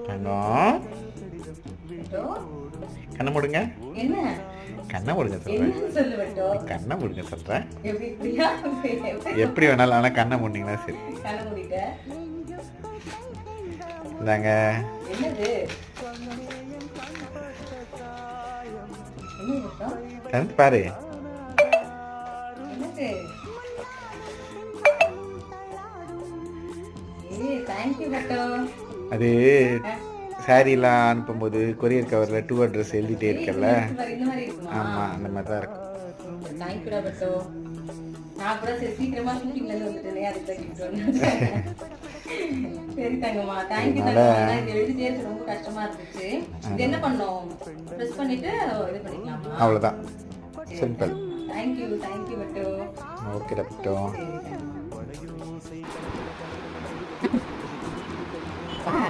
தங்கம் பெட்டோ கண்ணை மூடுங்க. என்ன கண்ணை மூடுங்க சொல்கிறேன். என்னன்னு சொல்லு பெட்டோ. கண்ணை மூடுங்க சொல்கிறேன். எப்படி இப்படியா? எப்படி வேணாலும், ஆனால் கண்ணை மூடினீங்கன்னா சரி. கண்ணை மூடிட்ட. இந்தாங்க. என்னது என்ன பெட்டோ? திறந்து பாரு. என்னது? தேங்க்யூ பெட்டோ. அது சாரீலாம் அனுப்பும்போது கொரியர் கவரில் 2 அட்ரஸ் எழுதிட்டே இருக்கல. இந்த மாதிரி இருக்குமா? ஆமாம், அந்த மாதிரி தான் இருக்கும். தேங்க்யூடா பெட்டோ. நான் கூட சரி சீக்கிரமா ஷூட்டிங்ல இருந்து வந்துட்டேனே, அதுக்கு தான் கிஃப்ட் வந்தேன். சரி தங்கம்மா, தேங்க்யூ தங்கம்மா. இது எழுதிட்டே இருக்கு, ரொம்ப கஷ்டமா இருந்துச்சு. இது என்ன பண்ணோம்? ப்ரெஸ் பண்ணிட்டு இது பண்ணிக்கலாமா? அவ்வளோதான், சிம்பிள். தேங்க்யூ பெட்டோ. ஓகே பெட்டோ. சரி தங்கம்மா.